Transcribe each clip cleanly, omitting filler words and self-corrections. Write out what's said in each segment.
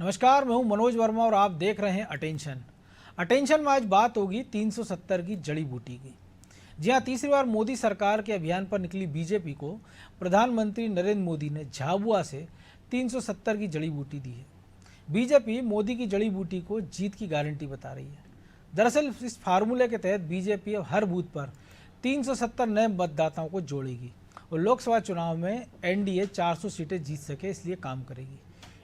नमस्कार, मैं हूं मनोज वर्मा और आप देख रहे हैं अटेंशन। अटेंशन में आज बात होगी 370 की जड़ी बूटी की। जी हां, तीसरी बार मोदी सरकार के अभियान पर निकली बीजेपी को प्रधानमंत्री नरेंद्र मोदी ने झाबुआ से 370 की जड़ी बूटी दी है। बीजेपी मोदी की जड़ी बूटी को जीत की गारंटी बता रही है। दरअसल इस फार्मूले के तहत बीजेपी अब हर बूथ पर 370 नए मतदाताओं को जोड़ेगी और लोकसभा चुनाव में एनडीए 400 सीटें जीत सके, इसलिए काम करेगी।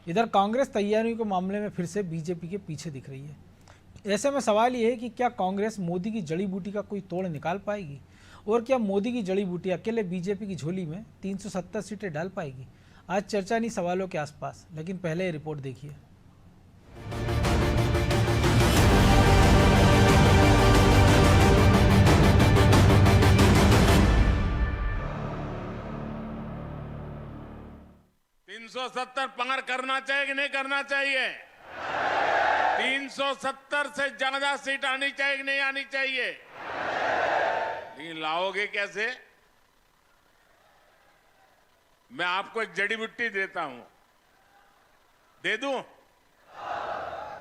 इधर कांग्रेस तैयारियों के मामले में फिर से बीजेपी के पीछे दिख रही है। ऐसे में सवाल ये है कि क्या कांग्रेस मोदी की जड़ी बूटी का कोई तोड़ निकाल पाएगी और क्या मोदी की जड़ी बूटी अकेले बीजेपी की झोली में 370 सीटें डाल पाएगी? आज चर्चा नहीं सवालों के आसपास, लेकिन पहले ये रिपोर्ट देखिए। तीन 370 पार करना चाहिए कि नहीं करना चाहिए? 370 से ज्यादा सीट आनी चाहिए कि नहीं आनी चाहिए? लेकिन लाओगे कैसे? मैं आपको एक जड़ी बूटी देता हूं, दे दूं?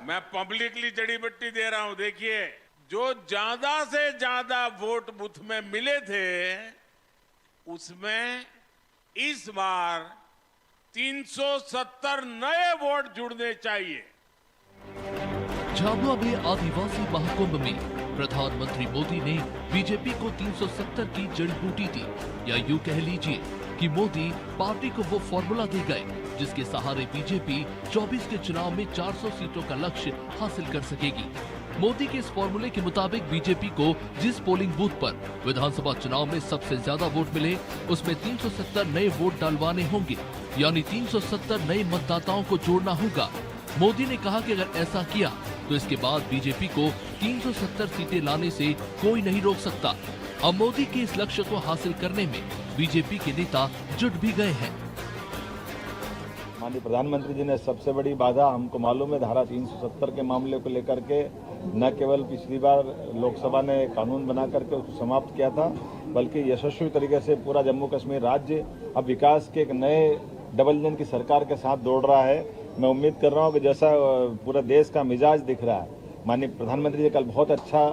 मैं पब्लिकली जड़ी बूटी दे रहा हूं। देखिए, जो ज्यादा से ज्यादा वोट बूथ में मिले थे उसमें इस बार 370 नए वोट जुड़ने चाहिए। झाबुआ में आदिवासी महाकुंभ में प्रधानमंत्री मोदी ने बीजेपी को 370 की जड़ी बूटी दी, या यूं कह लीजिए कि मोदी पार्टी को वो फॉर्मूला दे गए जिसके सहारे बीजेपी 24 के चुनाव में 400 सीटों का लक्ष्य हासिल कर सकेगी। मोदी के इस फॉर्मूले के मुताबिक बीजेपी को जिस पोलिंग बूथ पर विधानसभा चुनाव में सबसे ज्यादा वोट मिले उसमें 370 नए वोट डलवाने होंगे, यानी 370 नए मतदाताओं को जोड़ना होगा। मोदी ने कहा कि अगर ऐसा किया तो इसके बाद बीजेपी को 370 सीटें लाने से कोई नहीं रोक सकता। अब मोदी के इस लक्ष्य को हासिल करने में बीजेपी के नेता जुट भी गए हैं। माननीय प्रधानमंत्री जी ने सबसे बड़ी बाधा, हमको मालूम है, धारा 370 के मामले को लेकर के न केवल पिछली बार लोकसभा ने कानून बना करके उसको समाप्त किया था, बल्कि यशस्वी तरीके से पूरा जम्मू कश्मीर राज्य अब विकास के एक नए डबल इंजन की सरकार के साथ दौड़ रहा है। मैं उम्मीद कर रहा हूं कि जैसा पूरा देश का मिजाज दिख रहा है, माननीय प्रधानमंत्री जी कल बहुत अच्छा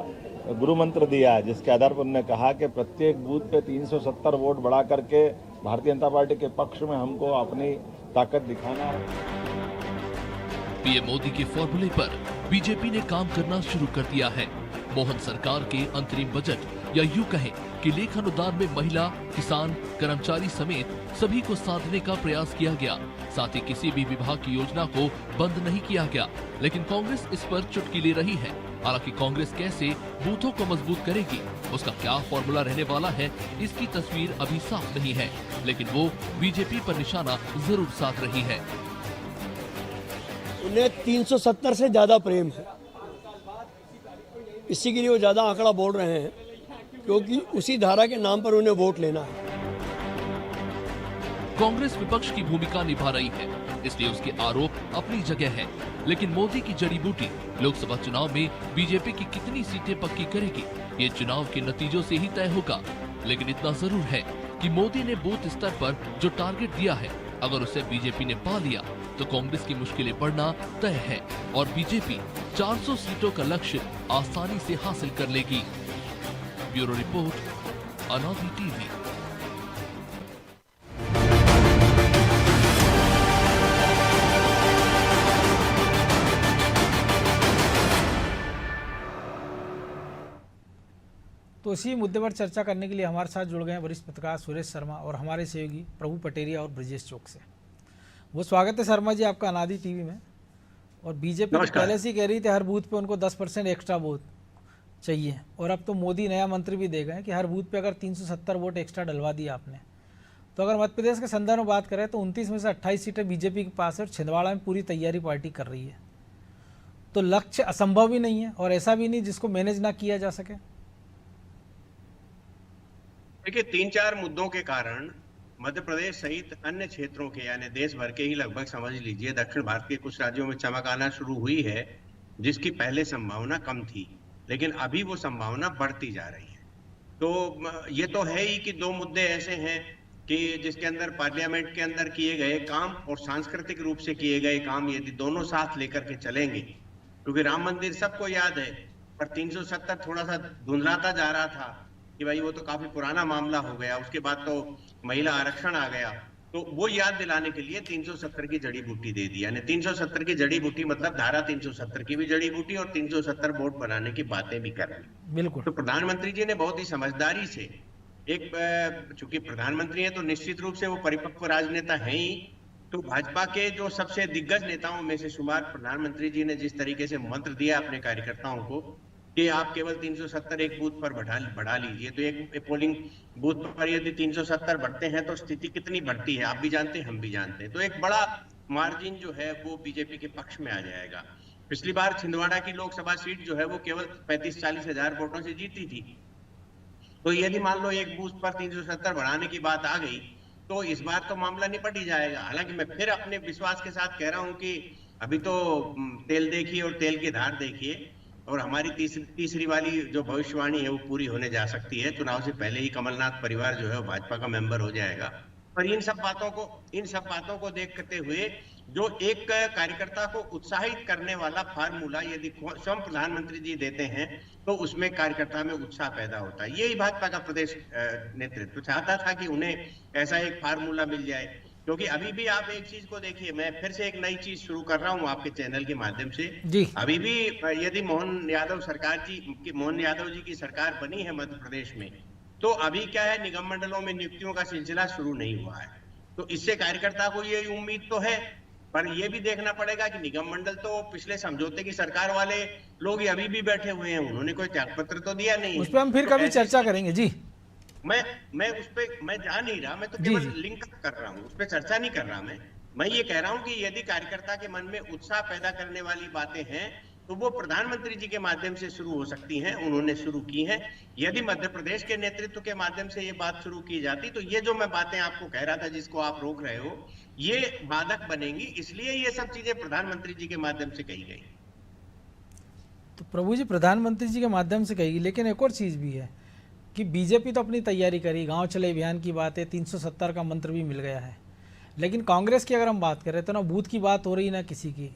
गुरु मंत्र दिया है, जिसके आधार पर उन्होंने कहा कि प्रत्येक बूथ पे 370 वोट बढ़ा करके भारतीय जनता पार्टी के पक्ष में हमको अपनी ताकत दिखाना है। पीएम मोदी के फॉर्मूले पर बीजेपी ने काम करना शुरू कर दिया है। मोहन सरकार के अंतरिम बजट, या यूं कहें कि लेखानुदान में महिला, किसान, कर्मचारी समेत सभी को साधने का प्रयास किया गया। साथ ही किसी भी विभाग की योजना को बंद नहीं किया गया, लेकिन कांग्रेस इस पर चुटकी ले रही है। हालांकि कांग्रेस कैसे बूथों को मजबूत करेगी, उसका क्या फॉर्मूला रहने वाला है, इसकी तस्वीर अभी साफ नहीं है, लेकिन वो बीजेपी पर निशाना जरूर साध रही है। उन्हें 370 से ज्यादा प्रेम है, इसी के लिए वो ज्यादा आंकड़ा बोल रहे हैं, क्योंकि उसी धारा के नाम पर उन्हें वोट लेना है। कांग्रेस विपक्ष की भूमिका निभा रही है, इसलिए उसके आरोप अपनी जगह है, लेकिन मोदी की जड़ी बूटी लोकसभा चुनाव में बीजेपी की कितनी सीटें पक्की करेगी, ये चुनाव के नतीजों से ही तय होगा। लेकिन इतना जरूर है कि मोदी ने बूथ स्तर पर जो टारगेट दिया है, अगर उसे बीजेपी ने पा लिया तो कांग्रेस की मुश्किलें बढ़ना तय है और बीजेपी 400 सीटों का लक्ष्य आसानी से हासिल कर लेगी। ब्यूरो रिपोर्ट, अनादि टीवी। तो इसी मुद्दे पर चर्चा करने के लिए हमारे साथ जुड़ गए हैं वरिष्ठ पत्रकार सुरेश शर्मा और हमारे सहयोगी प्रभु पटेरिया और ब्रजेश चौक से। वो स्वागत है शर्मा जी आपका अनादि टीवी में। और बीजेपी तो पहले से ही कह रही थी हर बूथ पे उनको 10% एक्स्ट्रा वोट चाहिए, और अब तो मोदी नया मंत्र भी दे गए कि हर बूथ पे अगर 370 वोट एक्स्ट्रा डलवा दिया आपने, तो अगर मध्य प्रदेश के संदर्भ में बात करें तो 29 में से 28 सीटें बीजेपी के पास है और छिंदवाड़ा में पूरी तैयारी पार्टी कर रही है। तो लक्ष्य असंभव भी नहीं है और ऐसा भी नहीं जिसको मैनेज ना किया जा सके। देखिए, 3-4 मुद्दों के कारण मध्य प्रदेश सहित अन्य क्षेत्रों के, यानी देश भर के ही लगभग समझ लीजिए दक्षिण भारत के कुछ राज्यों में चमक आना शुरू हुई है, जिसकी पहले संभावना कम थी, लेकिन अभी वो संभावना बढ़ती जा रही है। तो ये तो है ही कि दो मुद्दे ऐसे हैं कि जिसके अंदर पार्लियामेंट के अंदर किए गए काम और सांस्कृतिक रूप से किए गए काम यदि दोनों साथ लेकर के चलेंगे, क्योंकि राम मंदिर सबको याद है, पर 370 थोड़ा सा धुंधलाता जा रहा था कि भाई वो तो काफी पुराना मामला हो गया, उसके बाद तो महिला आरक्षण आ गया, तो वो याद दिलाने के लिए 370 की जड़ी बूटी दे दी। यानी 370 की जड़ी बूटी मतलब धारा 370 की भी जड़ी बूटी और 370 वोट बनाने की बातें भी कर रही। बिल्कुल। तो प्रधानमंत्री जी ने बहुत ही समझदारी से चूंकि प्रधानमंत्री है तो निश्चित रूप से वो परिपक्व राजनेता हैं ही, तो भाजपा के जो सबसे दिग्गज नेताओं में से शुमार प्रधानमंत्री जी ने जिस तरीके से मंत्र दिया अपने कार्यकर्ताओं को कि आप केवल 370 एक बूथ पर बढ़ा लीजिए, तो एक पोलिंग बूथ पर यदि 370 बढ़ते हैं तो स्थिति कितनी बढ़ती है आप भी जानते हैं, हम भी जानते हैं। तो एक बड़ा मार्जिन जो है वो बीजेपी के पक्ष में आ जाएगा। पिछली बार छिंदवाड़ा की लोकसभा सीट जो है वो केवल 35-40 हजार वोटों से जीती थी, तो यदि मान लो एक बूथ पर 370 बढ़ाने की बात आ गई तो इस बार तो मामला निपट ही जाएगा। हालांकि मैं फिर अपने विश्वास के साथ कह रहा हूं कि अभी तो तेल देखिए और तेल की धार देखिए, और हमारी तीसरी वाली जो भविष्यवाणी है वो पूरी होने जा सकती है। चुनाव से पहले ही कमलनाथ परिवार जो है वो भाजपा का मेंबर हो जाएगा। पर इन सब बातों को देखते हुए जो एक कार्यकर्ता को उत्साहित करने वाला फार्मूला यदि स्वयं प्रधानमंत्री जी देते हैं तो उसमें कार्यकर्ता में उत्साह पैदा होता है। यही भाजपा का प्रदेश नेतृत्व चाहता था कि उन्हें ऐसा एक फार्मूला मिल जाए, क्योंकि अभी भी आप एक चीज को देखिए, मैं फिर से एक नई चीज शुरू कर रहा हूं आपके चैनल के माध्यम से जी। अभी भी यदि मोहन यादव जी की सरकार बनी है मध्य प्रदेश में, तो अभी क्या है, निगम मंडलों में नियुक्तियों का सिलसिला शुरू नहीं हुआ है। तो इससे कार्यकर्ता को ये उम्मीद तो है, पर यह भी देखना पड़ेगा कि निगम मंडल तो पिछले समझौते की सरकार वाले लोग ही अभी भी बैठे हुए हैं, उन्होंने कोई त्यागपत्र तो दिया नहीं। उस पर हम फिर कभी चर्चा करेंगे जी। मैं उस पे मैं जा नहीं रहा, मैं तो केवल लिंक कर रहा हूँ, उस पर चर्चा नहीं कर रहा। मैं ये कह रहा हूँ कि यदि कार्यकर्ता के मन में उत्साह पैदा करने वाली बातें हैं तो वो प्रधानमंत्री जी के माध्यम से शुरू हो सकती हैं, उन्होंने शुरू की हैं। यदि मध्य प्रदेश के नेतृत्व के माध्यम से ये बात शुरू की जाती तो ये जो मैं बातें आपको कह रहा था जिसको आप रोक रहे हो, ये बाधक बनेंगी, इसलिए ये सब चीजें प्रधानमंत्री जी के माध्यम से कही गई। तो प्रभु जी प्रधानमंत्री जी के माध्यम से कही, लेकिन एक और चीज़ भी है कि बीजेपी तो अपनी तैयारी करी, गांव चले अभियान की बात है, 370 का मंत्र भी मिल गया है, लेकिन कांग्रेस की अगर हम बात करें तो ना बूथ की बात हो रही ना किसी की।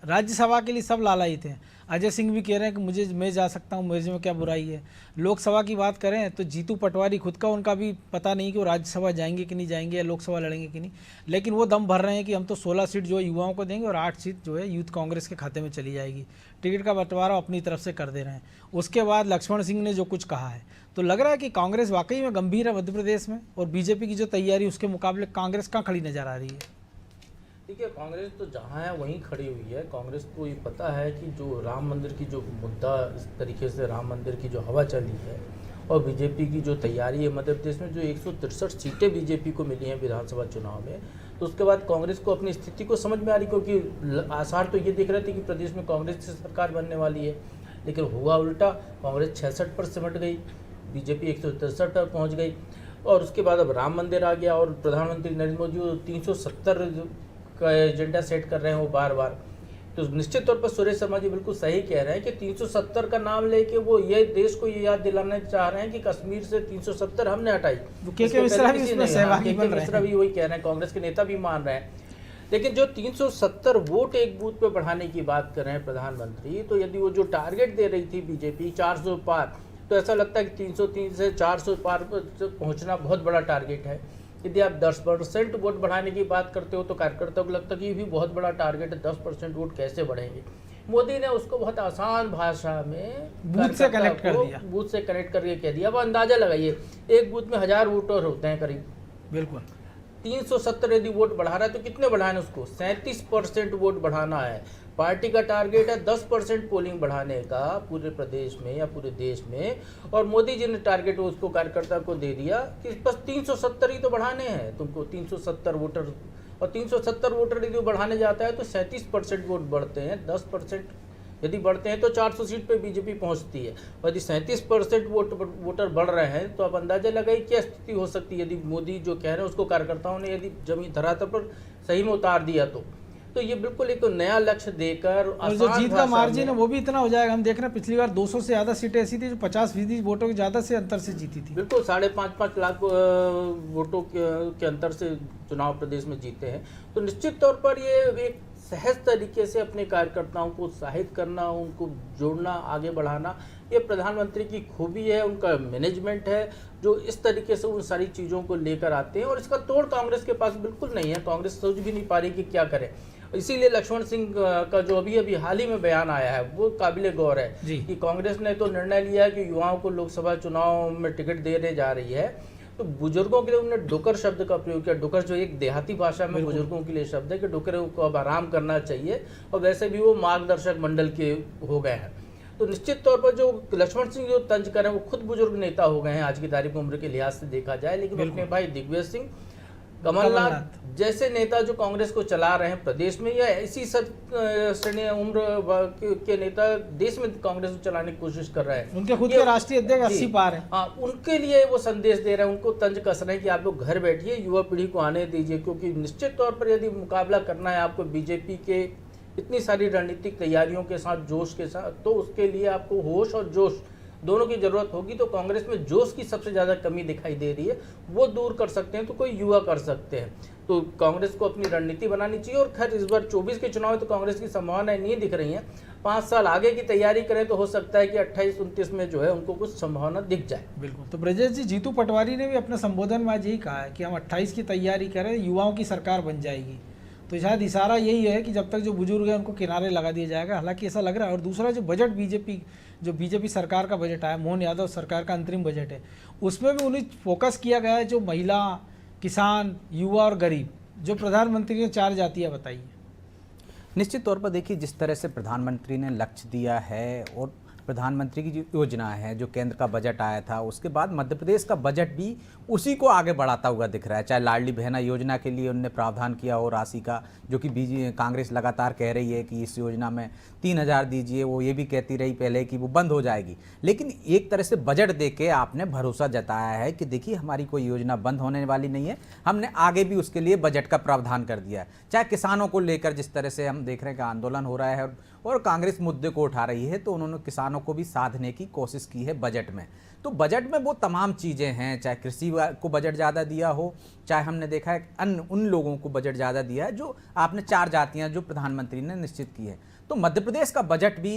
राज्यसभा के लिए सब लालायित हैं। अजय सिंह भी कह रहे हैं कि मैं जा सकता हूं, मेरे में क्या बुराई है। लोकसभा की बात करें तो जीतू पटवारी खुद का उनका भी पता नहीं कि वो राज्यसभा जाएंगे कि नहीं जाएंगे या लोकसभा लड़ेंगे कि नहीं, लेकिन वो दम भर रहे हैं कि हम तो 16 सीट जो है युवाओं को देंगे और 8 सीट जो है यूथ कांग्रेस के खाते में चली जाएगी। टिकट का बंटवारा अपनी तरफ से कर दे रहे हैं। उसके बाद लक्ष्मण सिंह ने जो कुछ कहा है, तो लग रहा है कि कांग्रेस वाकई में गंभीर है मध्य प्रदेश में, और बीजेपी की जो तैयारी उसके मुकाबले कांग्रेस कहाँ खड़ी नजर आ रही है। देखिए, कांग्रेस तो जहाँ है वहीं खड़ी हुई है। कांग्रेस को ये पता है कि जो राम मंदिर की जो मुद्दा, इस तरीके से राम मंदिर की जो हवा चली है और बीजेपी की जो तैयारी है मध्य प्रदेश में, जो 163 सीटें बीजेपी को मिली हैं विधानसभा चुनाव में, तो उसके बाद कांग्रेस को अपनी स्थिति को समझ में आ रही, क्योंकि आसार तो ये दिख रहे थे कि प्रदेश में कांग्रेस की सरकार बनने वाली है, लेकिन हुआ उल्टा। कांग्रेस 66 पर सिमट गई, बीजेपी 163 पर पहुँच गई, और उसके बाद अब राम मंदिर आ गया और प्रधानमंत्री नरेंद्र मोदी 370 का एजेंडा सेट कर रहे हैं वो बार बार। तो निश्चित तौर पर सुरेश शर्मा जी बिल्कुल सही कह रहे हैं कि 370 का नाम लेके वो ये देश को ये याद दिलाना चाह रहे हैं कि कश्मीर से 370 हमने हटाई। मिश्रा भी इसमें सहभागी बन रहे हैं। मिश्रा भी वही कह रहे हैं, कांग्रेस के नेता भी मान रहे हैं। लेकिन जो 370 वोट एक बूथ पे बढ़ाने की बात कर रहे हैं प्रधानमंत्री, तो यदि वो जो टारगेट दे रही थी बीजेपी 400 पार, तो ऐसा लगता है कि 303 से 400 पार पहुँचना बहुत बड़ा टारगेट है। यदि आप 10% वोट बढ़ाने की बात करते हो तो कार्यकर्ताओं को लगता है कि ये भी बहुत बड़ा टारगेट है, 10% वोट कैसे बढ़ेंगे। मोदी ने उसको बहुत आसान भाषा में बूथ से कनेक्ट कर दिया, बूथ से कनेक्ट करके कह दिया। अब अंदाजा लगाइए, एक बूथ में 1000 वोटर होते हैं करीब, बिल्कुल 370 यदि वोट बढ़ा रहा है तो कितने बढ़ाने उसको, 37% वोट बढ़ाना है। पार्टी का टारगेट है 10% पोलिंग बढ़ाने का पूरे प्रदेश में या पूरे देश में, और मोदी जी ने टारगेट उसको कार्यकर्ता को दे दिया कि बस 370 ही तो बढ़ाने हैं तुमको, 370 वोटर। और 370 वोटर यदि बढ़ाने जाता है तो 37% वोट बढ़ते हैं। 10% यदि बढ़ते हैं तो 400 सीट पे बीजेपी पहुंचती है, और यदि 37% वोटर बढ़ रहे हैं तो आप अंदाजा लगाइए क्या स्थिति हो सकती है यदि मोदी जो कह रहे हैं उसको कार्यकर्ताओं ने यदि जमीन धरातल पर सही में उतार दिया तो ये बिल्कुल एक नया लक्ष्य देकर और जो जीत का मार्जिन है वो भी इतना हो जाएगा। हम देख रहे हैं पिछली बार 200 से ज़्यादा सीटें ऐसी थी जो 50% वोटों के ज़्यादा से अंतर से जीती थी। बिल्कुल 5.5 लाख वोटों के अंतर से चुनाव प्रदेश में जीते हैं। तो निश्चित तौर पर ये एक सहज तरीके से अपने कार्यकर्ताओं को उत्साहित करना, उनको जोड़ना, आगे बढ़ाना, ये प्रधानमंत्री की खूबी है, उनका मैनेजमेंट है जो इस तरीके से उन सारी चीज़ों को लेकर आते हैं। और इसका तोड़ कांग्रेस के पास बिल्कुल नहीं है, कांग्रेस सोच भी नहीं पा रही कि क्या करे। इसीलिए लक्ष्मण सिंह का जो अभी हाल ही में बयान आया है वो काबिले गौर है कि कांग्रेस ने तो निर्णय लिया कि युवाओं को लोकसभा चुनाव में टिकट देने जा रही है, तो बुजुर्गों के लिए उन्होंने डुकर शब्द का प्रयोग किया। डुकर जो एक देहाती भाषा में बुजुर्गों के लिए शब्द है कि डुकर को अब आराम करना चाहिए, और वैसे भी वो मार्गदर्शक मंडल के हो गए हैं। तो निश्चित तौर पर जो लक्ष्मण सिंह जो तंज करें वो खुद बुजुर्ग नेता हो गए हैं आज की तारीख में उम्र के लिहाज से देखा जाए, लेकिन अपने भाई दिग्विजय सिंह, कमलनाथ जैसे नेता जो कांग्रेस को चला रहे हैं प्रदेश में, या इसी श्रेणी उम्र के नेता देश में कांग्रेस को चलाने की कोशिश कर रहे हैं। उनके खुद के राष्ट्रीय अध्यक्ष 80 पार हैं। हाँ, उनके लिए वो संदेश दे रहे हैं, उनको तंज कस रहे हैं कि आप लोग घर बैठिए, युवा पीढ़ी को आने दीजिए, क्योंकि निश्चित तौर पर यदि मुकाबला करना है आपको बीजेपी के इतनी सारी रणनीतिक तैयारियों के साथ, जोश के साथ, तो उसके लिए आपको होश और जोश दोनों की जरूरत होगी। तो कांग्रेस में जोश की सबसे ज़्यादा कमी दिखाई दे रही है, वो दूर कर सकते हैं तो कोई युवा कर सकते हैं। तो कांग्रेस को अपनी रणनीति बनानी चाहिए। और खैर इस बार 24 के चुनाव में तो कांग्रेस की संभावनाएं नहीं दिख रही हैं। 5 साल आगे की तैयारी करें तो हो सकता है कि 28-29 में जो है उनको कुछ संभावना दिख जाए। बिल्कुल। तो ब्रजेश जी, जीतू पटवारी ने भी अपने संबोधन में आज यही कहा है कि हम 28 की तैयारी करें, युवाओं की सरकार बन जाएगी। तो शायद इशारा यही है कि जब तक जो बुजुर्ग हैं उनको किनारे लगा दिया जाएगा, हालांकि ऐसा लग रहा है। और दूसरा जो बजट बीजेपी सरकार का बजट आया, मोहन यादव सरकार का अंतरिम बजट है, उसमें भी उन्हें फोकस किया गया है जो महिला, किसान, युवा और गरीब, जो प्रधानमंत्री ने 4 जातियाँ बताई हैं। निश्चित तौर पर देखिए, जिस तरह से प्रधानमंत्री ने लक्ष्य दिया है और प्रधानमंत्री की जो योजना है, जो केंद्र का बजट आया था, उसके बाद मध्य प्रदेश का बजट भी उसी को आगे बढ़ाता हुआ दिख रहा है। चाहे लाडली बहना योजना के लिए उन्होंने प्रावधान किया हो राशि का, जो कि कांग्रेस लगातार कह रही है कि इस योजना में 3000 दीजिए, वो ये भी कहती रही पहले कि वो बंद हो जाएगी। लेकिन एक तरह से बजट दे के आपने भरोसा जताया है कि देखिए हमारी कोई योजना बंद होने वाली नहीं है, हमने आगे भी उसके लिए बजट का प्रावधान कर दिया है। चाहे किसानों को लेकर जिस तरह से हम देख रहे हैं कि आंदोलन हो रहा है और कांग्रेस मुद्दे को उठा रही है, तो उन्होंने किसानों को भी साधने की कोशिश की है बजट में। तो बजट में वो तमाम चीज़ें हैं, चाहे कृषि को बजट ज़्यादा दिया हो, चाहे हमने देखा है अन्य उन लोगों को बजट ज़्यादा दिया है जो आपने 4 जातियाँ जो प्रधानमंत्री ने निश्चित की है। तो मध्य प्रदेश का बजट भी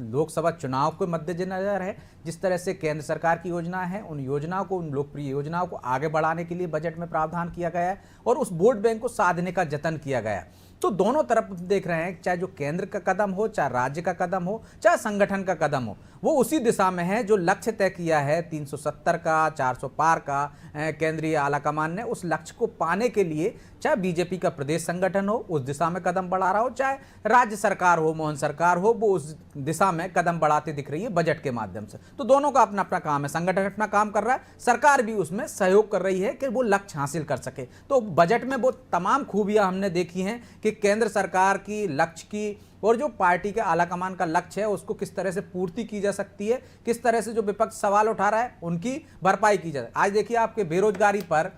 लोकसभा चुनाव के मद्देनजर है। जिस तरह से केंद्र सरकार की योजना है, उन योजनाओं को, उन लोकप्रिय योजनाओं को आगे बढ़ाने के लिए बजट में प्रावधान किया गया है और उस वोट बैंक को साधने का जतन किया गया है। तो दोनों तरफ देख रहे हैं, चाहे जो केंद्र का कदम हो, चाहे राज्य का कदम हो, चाहे संगठन का कदम हो, वो उसी दिशा में है जो लक्ष्य तय किया है 370 का, 400 पार का केंद्रीय आलाकमान ने। उस लक्ष्य को पाने के लिए चाहे बीजेपी का प्रदेश संगठन हो उस दिशा में कदम बढ़ा रहा हो, चाहे राज्य सरकार हो, मोहन सरकार हो, वो उस दिशा में कदम बढ़ाते दिख रही है बजट के माध्यम से। तो दोनों का अपना अपना काम है, संगठन अपना काम कर रहा है, सरकार भी उसमें सहयोग कर रही है कि वो लक्ष्य हासिल कर सके। तो बजट में वो तमाम खूबियां हमने देखी हैं कि केंद्र सरकार की लक्ष्य की और जो पार्टी के आलाकमान का लक्ष्य है उसको किस तरह से पूर्ति की जा सकती है, किस तरह से जो विपक्ष सवाल उठा रहा है उनकी भरपाई की जाए। आज देखिए आपके बेरोजगारी पर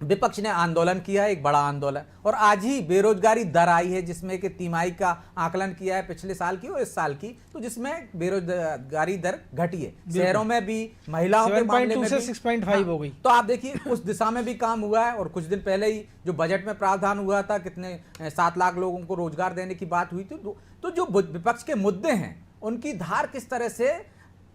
विपक्ष ने आंदोलन किया है, एक बड़ा आंदोलन, और आज ही बेरोजगारी दर आई है जिसमें कि तिमाही का आकलन किया है पिछले साल की और इस साल की, तो जिसमें बेरोजगारी दर घटी है। शहरों में भी महिलाओं के मामले में 6.5 हो गई। तो आप देखिए उस दिशा में भी काम हुआ है। और कुछ दिन पहले ही जो बजट में प्रावधान हुआ था, कितने 7 लाख लोगों को रोजगार देने की बात हुई थी। तो जो विपक्ष के मुद्दे हैं उनकी धार किस तरह से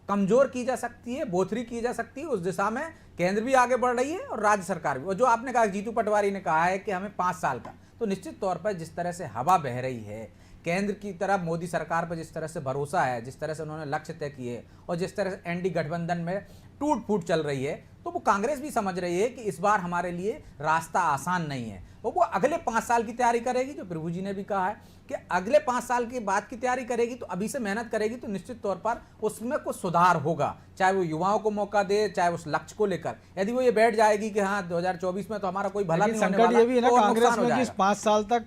कमजोर की जा सकती है, बोथरी की जा सकती है, उस दिशा में केंद्र भी आगे बढ़ रही है और राज्य सरकार भी। और जो आपने कहा, जीतू पटवारी ने कहा है कि हमें 5 साल का, तो निश्चित तौर पर जिस तरह से हवा बह रही है केंद्र की तरफ, मोदी सरकार पर जिस तरह से भरोसा है, जिस तरह से उन्होंने लक्ष्य तय किए और जिस तरह से एनडी गठबंधन में टूट फूट चल रही है, तो वो कांग्रेस भी समझ रही है कि इस बार हमारे लिए रास्ता आसान नहीं है। वो अगले 5 साल की तैयारी करेगी, जो प्रभु जी ने भी कहा है कि अगले 5 साल के बाद की तैयारी करेगी, तो अभी से मेहनत करेगी तो निश्चित तौर पर उसमें कुछ सुधार होगा। चाहे वो युवाओं को मौका दे, चाहे उस लक्ष्य को लेकर, यदि वो ये बैठ जाएगी कि हाँ 2024 में तो हमारा कोई भला नहीं होने वाला, संकट ये भी है ना तो कांग्रेस में कि 5 साल तक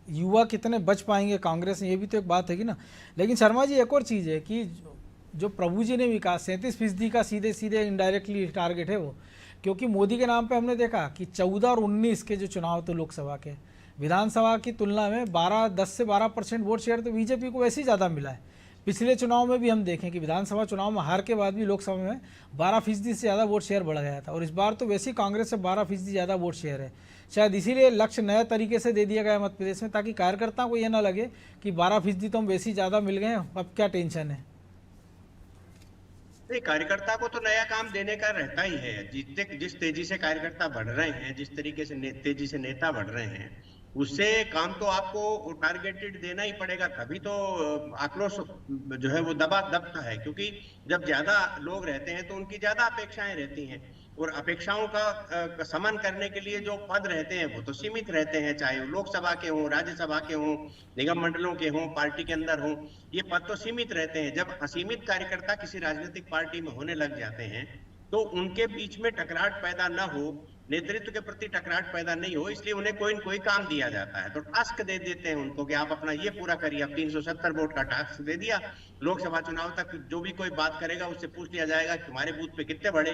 युवा कितने बच पाएंगे कांग्रेस में, ये भी तो एक बात है कि ना। लेकिन शर्मा जी, एक और चीज़ है कि जो प्रभु जी ने भी कहा 37% का सीधे सीधे इनडायरेक्टली टारगेट है वो, क्योंकि मोदी के नाम पे हमने देखा कि 14 और 19 के जो चुनाव थे लोकसभा के, विधानसभा की तुलना में 10 से 12% वोट शेयर तो बीजेपी को वैसे ही ज़्यादा मिला है। पिछले चुनाव में भी हम देखें कि विधानसभा चुनाव में हार के बाद भी लोकसभा में 12% से ज़्यादा वोट शेयर बढ़ गया था, और इस बार तो वैसे ही कांग्रेस से 12% ज़्यादा वोट शेयर है। शायद इसीलिए लक्ष्य नए तरीके से दे दिया गया मध्य प्रदेश में, ताकि कार्यकर्ताओं को यह ना लगे कि 12% तो हम वैसे ही ज़्यादा मिल गए, अब क्या टेंशन है। नहीं, कार्यकर्ता को तो नया काम देने का रहता ही है। जिस तेजी से कार्यकर्ता बढ़ रहे हैं, जिस तरीके से तेजी से नेता बढ़ रहे हैं, उससे काम तो आपको टारगेटेड देना ही पड़ेगा, तभी तो आक्रोश जो है वो दबता है। क्योंकि जब ज्यादा लोग रहते हैं तो उनकी ज्यादा अपेक्षाएं रहती हैं, और अपेक्षाओं का समन करने के लिए जो पद रहते हैं वो तो सीमित रहते हैं, चाहे वो लोकसभा के हों, राज्यसभा के हों, निगम मंडलों के हों, पार्टी के अंदर हों, ये पद तो सीमित रहते हैं। जब असीमित कार्यकर्ता किसी राजनीतिक पार्टी में होने लग जाते हैं तो उनके बीच में टकराट पैदा न हो, नेतृत्व के प्रति टकराट पैदा नहीं हो, इसलिए उन्हें कोई न कोई काम दिया जाता है। तो टास्क दे देते हैं उनको कि आप अपना ये पूरा करिए। अब 370 वोट का टास्क दे दिया, लोकसभा चुनाव तक जो भी कोई बात करेगा उससे पूछ लिया जाएगा कि तुम्हारे बूथ पे कितने बढ़े,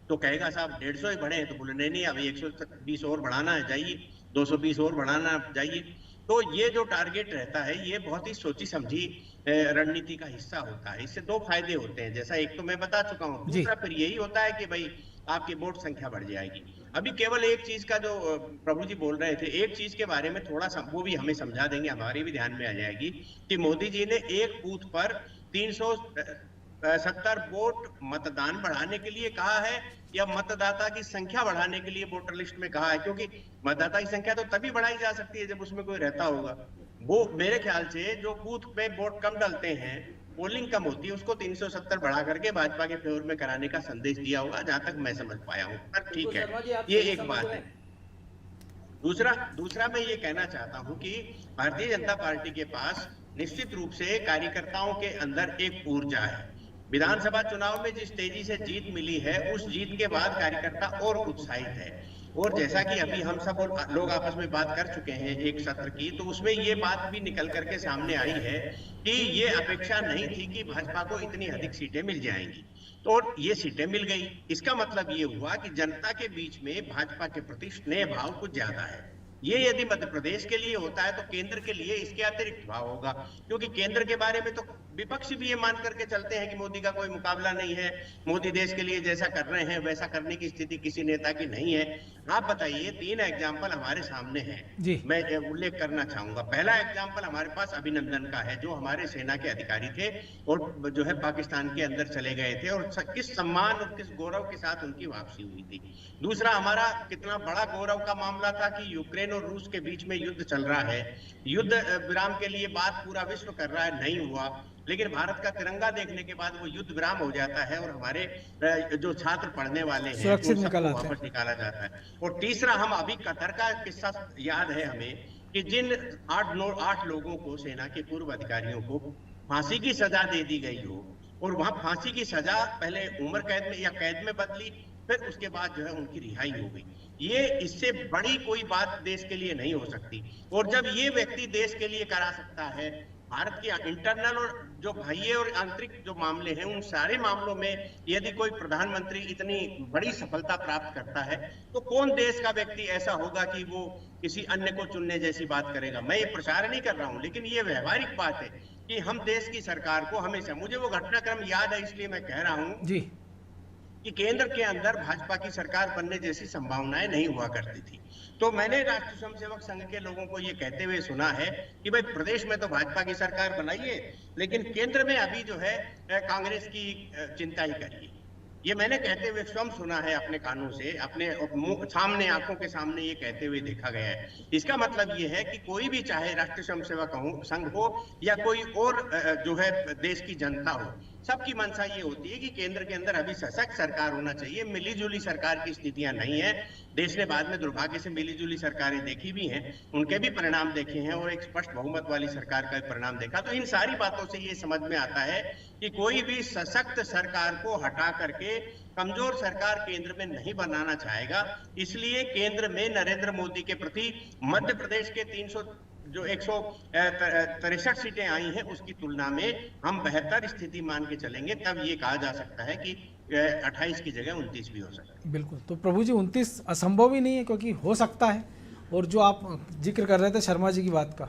तो कहेगा साहब 150 ही बढ़े हैं, तो बोले नहीं अभी 120 और बढ़ाना है, जाइए 220 और बढ़ाना जाइए। तो ये जो टारगेट रहता है ये बहुत ही सोची समझी रणनीति का हिस्सा होता है। इससे दो फायदे होते हैं, जैसा एक तो मैं बता चुका हूँ, दूसरा फिर यही होता है कि भाई आपकी वोट संख्या बढ़ जाएगी। अभी केवल एक चीज का जो प्रभु जी बोल रहे थे, एक चीज के बारे में थोड़ा सा वो भी हमें समझा देंगे, हमारे भी ध्यान में आ जाएगी कि मोदी जी ने एक बूथ पर 370 वोट मतदान बढ़ाने के लिए कहा है या मतदाता की संख्या बढ़ाने के लिए वोटर लिस्ट में कहा है, क्योंकि मतदाता की संख्या तो तभी बढ़ाई जा सकती है जब उसमें कोई रहता होगा। वो मेरे ख्याल से जो बूथ पे वोट कम डलते हैं, पोलिंग कम होती है, उसको 370 बढ़ा करके भाजपा के फेवर में कराने का संदेश दिया होगा, जहां तक मैं समझ पाया हूं। पर ठीक है, ये एक बात है। दूसरा मैं ये कहना चाहता हूं कि भारतीय जनता पार्टी के पास निश्चित रूप से कार्यकर्ताओं के अंदर एक ऊर्जा है। विधानसभा चुनाव में जिस तेजी से जीत मिली है, उस जीत के बाद कार्यकर्ता और उत्साहित है। और जैसा कि अभी हम सब लोग आपस में बात कर चुके हैं एक सत्र की, तो उसमें ये बात भी निकल करके सामने आई है कि ये अपेक्षा नहीं थी कि भाजपा को इतनी अधिक सीटें मिल जाएंगी, तो और ये सीटें मिल गई। इसका मतलब ये हुआ कि जनता के बीच में भाजपा के प्रति स्नेह भाव कुछ ज्यादा है। ये यदि मध्य प्रदेश के लिए होता है तो केंद्र के लिए इसके अतिरिक्त भाव होगा, क्योंकि केंद्र के बारे में तो विपक्ष भी ये मान करके चलते हैं कि मोदी का कोई मुकाबला नहीं है, मोदी देश के लिए जैसा कर रहे हैं वैसा करने की स्थिति किसी नेता की नहीं है। आप बताइए, 3 एग्जाम्पल हमारे सामने हैं, मैं उल्लेख करना चाहूंगा। पहला एग्जाम्पल हमारे पास अभिनंदन का है, जो हमारे सेना के अधिकारी थे और जो है पाकिस्तान के अंदर चले गए थे, और किस सम्मान और किस गौरव के साथ उनकी वापसी हुई थी। दूसरा, हमारा कितना बड़ा गौरव का मामला था कि यूक्रेन और रूस के बीच में युद्ध चल रहा है, युद्ध विराम के लिए बात पूरा विश्व कर रहा है, नहीं हुआ, लेकिन भारत का तिरंगा देखने के बाद वो युद्ध विराम हो जाता है और हमारे जो छात्र पढ़ने वाले हैं उनको वापस निकाला जाता है। और तीसरा, हम अभी कतर का किस्सा याद है हमें कि जिन 8 लोगों को, सेना के पूर्व अधिकारियों को फांसी की सजा दे दी गई हो, और वहां फांसी की सजा पहले उम्र कैद में या कैद में बदली, फिर उसके बाद जो है उनकी रिहाई हो गई। ये इससे बड़ी कोई बात देश के लिए नहीं हो सकती। और जब ये व्यक्ति देश के लिए करा सकता है, भारत के इंटरनल और जो बाह्य और आंतरिक जो मामले हैं, उन सारे मामलों में यदि कोई प्रधानमंत्री इतनी बड़ी सफलता प्राप्त करता है, तो कौन देश का व्यक्ति ऐसा होगा कि वो किसी अन्य को चुनने जैसी बात करेगा। मैं ये प्रचार नहीं कर रहा हूं, लेकिन ये व्यवहारिक बात है कि हम देश की सरकार को हमेशा, मुझे वो घटनाक्रम याद है इसलिए मैं कह रहा हूं जी, कि केंद्र के अंदर भाजपा की सरकार बनने जैसी संभावनाएं नहीं हुआ करती थी। तो मैंने राष्ट्रीय स्वयंसेवक संघ के लोगों को ये कहते हुए सुना है कि भाई प्रदेश में तो भाजपा की सरकार बनाइए, लेकिन केंद्र में अभी जो है कांग्रेस की चिंता ही करिए। ये मैंने कहते हुए स्वयं सुना है अपने कानों से, अपने सामने आंखों के सामने ये कहते हुए देखा गया है। इसका मतलब ये है कि कोई भी, चाहे राष्ट्रीय स्वयंसेवक संघ हो या कोई और जो है देश की जनता हो, सबकी मंशा ये होती है कि केंद्र के अंदर अभी सशक्त सरकार होना चाहिए। मिली जुली सरकार की स्थितियां नहीं है। देश ने बाद में दुर्भाग्य से मिली जुली सरकारें देखी भी हैं, उनके भी परिणाम देखे हैं, और एक स्पष्ट बहुमत वाली सरकार का परिणाम देखा। तो इन सारी बातों से ये समझ में आता है कि कोई भी सशक्त सरकार को हटा करके कमजोर सरकार केंद्र में नहीं बनाना चाहेगा। इसलिए केंद्र में नरेंद्र मोदी के प्रति मध्य प्रदेश के 163 सीटें आई हैं, उसकी तुलना में हम बेहतर स्थिति मान के चलेंगे, तब ये कहा जा सकता है कि 28 की जगह 29 भी हो सकता है। बिल्कुल। तो प्रभु जी 29 असंभव ही नहीं है, क्योंकि हो सकता है, और जो आप जिक्र कर रहे थे शर्मा जी की बात का,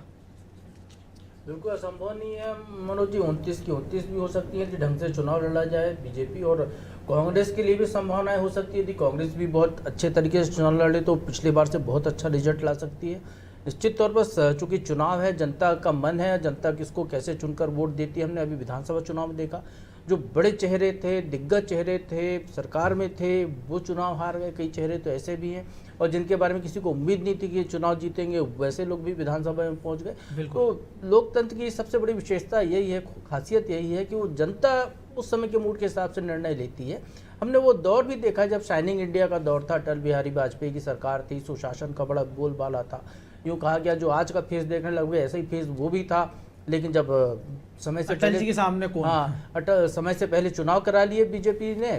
बिल्कुल असंभव नहीं है मनोज जी। 29 की 29 भी हो सकती है कि ढंग से चुनाव लड़ा जाए। बीजेपी और कांग्रेस के लिए भी संभावनाएं हो सकती है। यदि कांग्रेस भी बहुत अच्छे तरीके से चुनाव लड़े तो पिछली बार से बहुत अच्छा रिजल्ट ला सकती है। निश्चित तौर पर चूंकि चुनाव है, जनता का मन है, जनता किसको कैसे चुनकर वोट देती है। हमने अभी विधानसभा चुनाव में देखा, जो बड़े चेहरे थे, दिग्गज चेहरे थे, सरकार में थे, वो चुनाव हार गए। कई चेहरे तो ऐसे भी हैं और जिनके बारे में किसी को उम्मीद नहीं थी कि ये चुनाव जीतेंगे, वैसे लोग भी विधानसभा में पहुंच गए। तो लोकतंत्र की सबसे बड़ी विशेषता यही है, खासियत यही है कि वो जनता उस समय के मूड के हिसाब से निर्णय लेती है। हमने वो दौर भी देखा जब शाइनिंग इंडिया का दौर था, अटल बिहारी वाजपेयी की सरकार थी, सुशासन का बड़ा बोलबाला था। यूँ कहा गया जो आज का फेस देखने लग गए ऐसा ही फेस वो भी था। लेकिन जब समय से अटल जी के सामने कौन? हाँ, समय से पहले चुनाव करा लिए बीजेपी ने,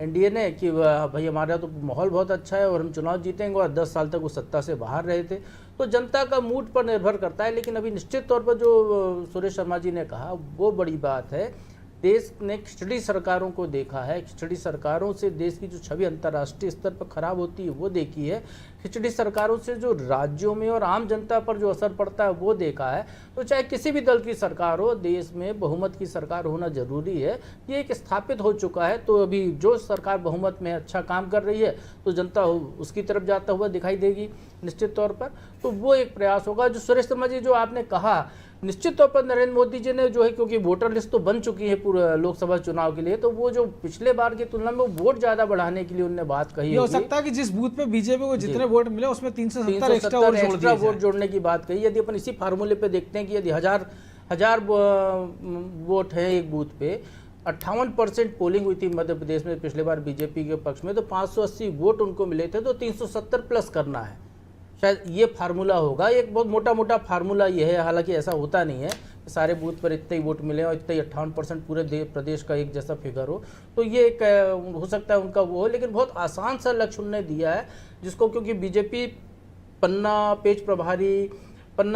एनडीए ने, कि भाई हमारा तो माहौल बहुत अच्छा है और हम चुनाव जीतेंगे, और 10 साल तक वो सत्ता से बाहर रहे थे। तो जनता का मूड पर निर्भर करता है। लेकिन अभी निश्चित तौर पर जो सुरेश शर्मा जी ने कहा वो बड़ी बात है। देश ने खिचड़ी सरकारों को देखा है, खिचड़ी सरकारों से देश की जो छवि अंतर्राष्ट्रीय स्तर पर खराब होती है वो देखी है, खिचड़ी सरकारों से जो राज्यों में और आम जनता पर जो असर पड़ता है वो देखा है। तो चाहे किसी भी दल की सरकार हो, देश में बहुमत की सरकार होना जरूरी है, ये एक स्थापित हो चुका है। तो अभी जो सरकार बहुमत में अच्छा काम कर रही है तो जनता उसकी तरफ जाता हुआ दिखाई देगी निश्चित तौर पर। तो वो एक प्रयास होगा। जो सुरेश शर्मा जी जो आपने कहा, निश्चित तौर पर नरेंद्र मोदी जी ने जो है, क्योंकि वोटर लिस्ट तो बन चुकी है पूरे लोकसभा चुनाव के लिए, तो वो जो पिछले बार की तुलना में वो वोट ज्यादा बढ़ाने के लिए उन्होंने बात कही। ये हो सकता है कि जिस बूथ पे बीजेपी को जितने वोट मिले उसमें 370 एक्स्ट्रा वोट जोड़ने की बात कही। यदि अपन इसी फार्मूले पे देखते हैं कि यदि हजार वोट है एक बूथ पे, 58% पोलिंग हुई थी मध्य प्रदेश में पिछले बार बीजेपी के पक्ष में, तो 580 वोट उनको मिले थे, तो 370 प्लस करना है। शायद ये फार्मूला होगा, एक बहुत मोटा फार्मूला ये है। हालांकि ऐसा होता नहीं है सारे बूथ पर इतने ही वोट मिले और इतने ही 58% पूरे प्रदेश का एक जैसा फिगर हो। तो ये एक हो सकता है उनका वो हो, लेकिन बहुत आसान सा लक्ष्य उन्होंने दिया है जिसको, क्योंकि बीजेपी पन्ना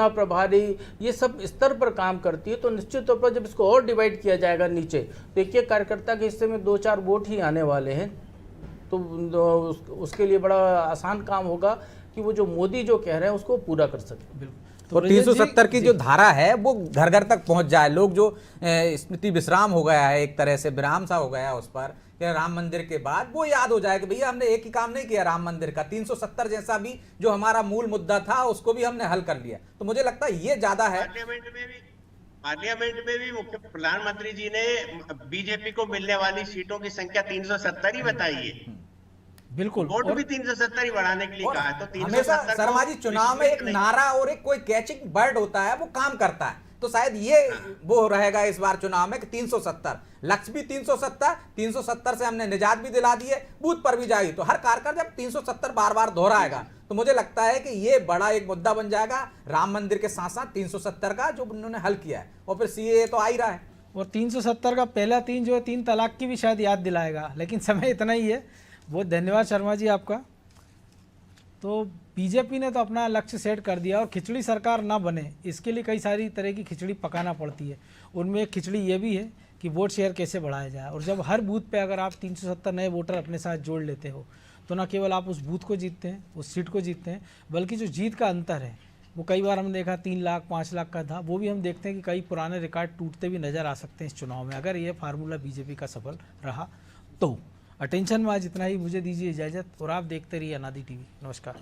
प्रभारी ये सब स्तर पर काम करती है। तो निश्चित तौर पर जब इसको और डिवाइड किया जाएगा नीचे, तो एक एक कार्यकर्ता के हिस्से में 2-4 वोट ही आने वाले हैं। तो उसके लिए बड़ा आसान काम होगा कि वो जो मोदी जो कह रहे हैं उसको पूरा कर सके। बिल्कुल। और 370 की जो धारा है वो घर घर तक पहुंच जाए। लोग जो स्मृति विश्राम हो गया है, एक तरह से विराम सा हो गया उस पर कि राम मंदिर के बाद, वो याद हो जाए कि भैया हमने एक ही काम नहीं किया राम मंदिर का, 370 जैसा भी जो हमारा मूल मुद्दा था उसको भी हमने हल कर लिया। तो मुझे लगता है ये ज्यादा है। पार्लियामेंट में भी मुख्य प्रधानमंत्री जी ने बीजेपी को मिलने वाली सीटों की संख्या 370 ही बताई है। बिल्कुल, वोट भी 370 ही बढ़ाने के लिए कहा है। तो हमेशा शर्मा जी चुनाव में एक नारा और एक कोई कैचिंग वर्ड होता है, वो काम करता है। तो शायद ये वो रहेगा इस बार चुनाव में कि 370 लक्ष्य भी 370 से हमने निजात भी दिला दी है, बूथ पर भी जाएगी। तो हर कार्यकर्ता जब 370 बार बार दोहराएगा तो मुझे लगता है कि ये बड़ा एक मुद्दा बन जाएगा राम मंदिर के साथ साथ 370 का जो उन्होंने हल किया है। और फिर सीएए तो आ ही रहा है, और 370 का पहला 3 जो है 3 तलाक की भी शायद याद दिलाएगा। लेकिन समय इतना ही है। बहुत धन्यवाद शर्मा जी आपका। तो बीजेपी ने तो अपना लक्ष्य सेट कर दिया, और खिचड़ी सरकार ना बने इसके लिए कई सारी तरह की खिचड़ी पकाना पड़ती है। उनमें एक खिचड़ी ये भी है कि वोट शेयर कैसे बढ़ाया जाए। और जब हर बूथ पे अगर आप 370 नए वोटर अपने साथ जोड़ लेते हो तो ना केवल आप उस बूथ को जीतते हैं, उस सीट को जीतते हैं, बल्कि जो जीत का अंतर है वो कई बार हमने देखा 3 लाख 5 लाख का था, वो भी हम देखते हैं कि कई पुराने रिकॉर्ड टूटते भी नज़र आ सकते हैं इस चुनाव में, अगर ये फार्मूला बीजेपी का सफल रहा तो। अटेंशन में आज इतना ही, मुझे दीजिए इजाज़त और आप देखते रहिए अनादि टीवी। नमस्कार।